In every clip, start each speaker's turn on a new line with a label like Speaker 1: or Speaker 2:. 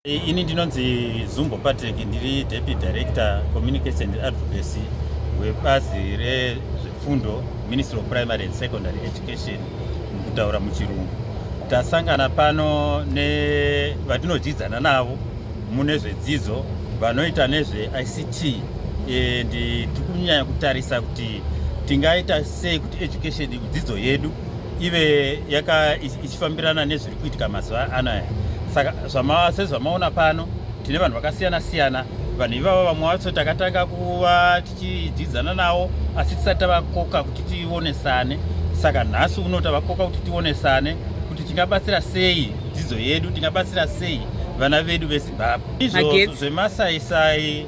Speaker 1: Ini ndinonzi Zumbo Patrick, ndiri Deputy Director Communication and Advocacy webazi rezvefundo Ministry of Primary and Secondary Education mukutaura muchirungu. Tasangana pano nevatinodzidzana navo mune zvedzidzo vanoita nezve ICT, ndikunyanya kutarisa kuti tingaita sei kuti education dzidzo yedu ive ichifambirana nezviri kuitika mazuva anaya. Saka zvamaona pano tine vanhu vakasiyana siyana. Vanhu ivavo vamwe vacho takatanga kuva tichidzidzana navo asi tisati tavakoka kuti tionesane. Saka nhasi uno tavakoka kuti tionesane kuti tingabatsira sei dzidzo yedu, tingabatsira sei vana vedu veZimbabwe. Izvo zvemasaisai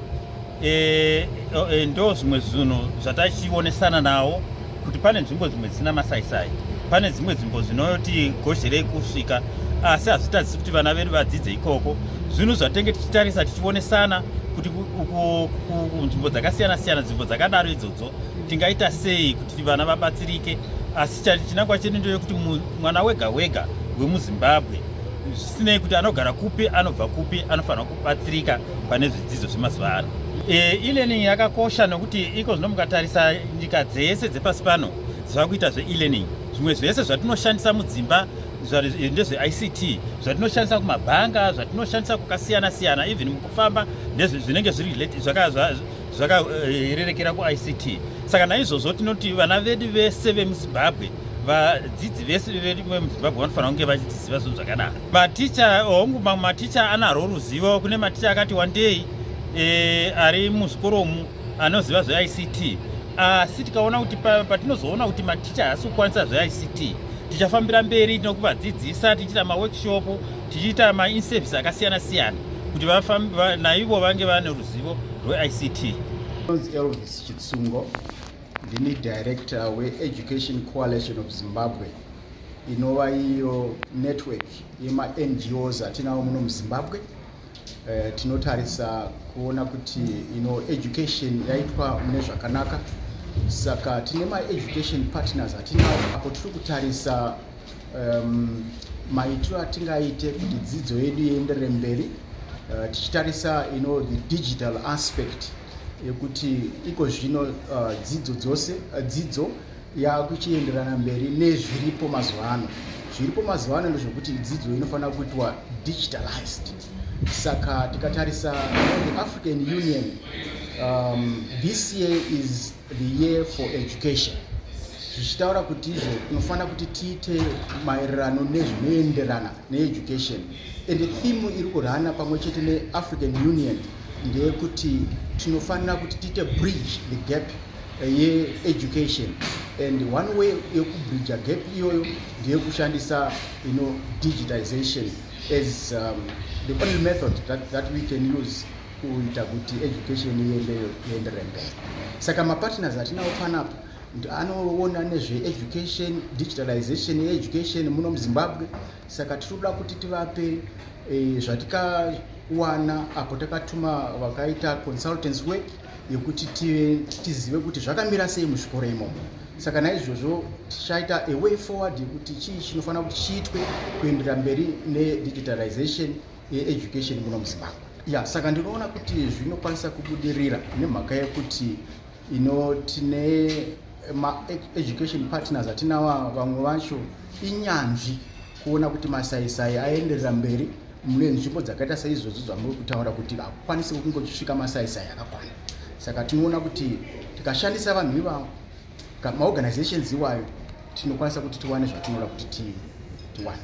Speaker 1: ndo zvimwe zvinhu zvatachionesana nawo kuti pane nzvimbo dzimwe dzisina masaisai, pane dzimwe nzvimbo dzinoti gozherei kusvika, asi hazvitadzisi kuti vana vedu vadzidze ikoko. Zvinhu zvatenge tichitarisa tichionesana kuti kunzvimbo dzakasiyana siyana, nzvimbo dzakadaro idzodzo tingaita sei kuti vana vabatsirike. Asi chinangwa chedu ndeyekuti mwana wega wega wemuZimbabwe, zvisinei kuti anogara kupi anobva kupi, anofanira kubatsirika pane zvidzidzo zvemazuva ano. E-learning yakakosha nokuti iko zvino mukatarisa nyika dzese dzepasi pano zvava kuita zve-e-learning. Zvimwe zvese zvatinoshandisa mudzimba ndezve-ICT, zvatinoshandisa kumabhanga, zvatinoshandisa kukasiyana siyana, even mukufamba ndezvinenge zviri zvakarerekera ku-ICT. Saka naizvozvo tinoti vana vedu vese vemuZimbabwe, vadzidzi vese vemuZimbabwe vanofanira kunge vachiziva zvinhu zvakadaro. Maticha mamwe maticha anarwo ruzivo. Kune maticha akati wandei ari muzvikoromu anoziva zve-ICT, asi tikaona kuti patinozoona kuti maticha haasi kukwanisa zve-ICT, tichafambira mberi nokuvadzidzisa, tichiita maworkshop, tichiita ma-in-service akasiyana siyana kuti naivo vange vane ruzivo rwe-ICT.
Speaker 2: Elvis Chitsungo, ndini Director we-Education Coalition of Zimbabwe, inova iyo network yema-NGOs atinawo muno muZimbabwe. Tinotarisa kuona kuti education yaitwa mune zvakanaka. Saka tine ma-education partners atinawo apo tiri kutarisa maitiro atingaite kuti dzidzo yedu ienderere mberi, tichitarisa the digital aspect yekuti iko zvino dzidzo dzose dzidzo yakuchienderana mberi nezviripo mazuva ano. Zviripo mazuva ano ndezvekuti dzidzo inofanira kuitwa digitalized. Saka tikatarisa the African Union, this year is the year for education. Zvichitaura kuti izvo tinofanira kuti tiite maererano nezvinoenderana needucation. And the theme iri kurana pamwe chete neAfrican Union ndeyekuti tinofanira kuti tiite bridge the gap ye-education. And one way yekubridge gap iyoyo ndeyekushandisa digitization as the only method that we can use kuita kuti education ienderere mberi. Saka mapartners atinawo panapo anoona nezve-education, digitalization ye-education muno muZimbabwe. Saka tirikuda kuti tivape zvatikawana apo takatuma vakaita consultants work yekuti tizive kuti zvakamira sei muzvikoro imomo. Saka naizvozvo tichaita a way forward yekuti chii chinofanira kuti chiitwe kuenderera mberi nedigitalization ye-education muno muZimbabwe. Saka ndinoona kuti zvinokwanisa kubudirira nemhaka yekuti tine ma-education partners atinawa vamwe vacho inyanzvi kuona kuti masaisai aenderera mberi mune nzvimbo dzakaita saizvozvo zvamuri kutaura kuti hakukwanisi kungosvika masaisai akakwana. Saka tinoona kuti tikashandisa vanhu ivavo, ma-organizations iwayo, tinokwanisa kuti tiwane zvatinoda kuti tiwane.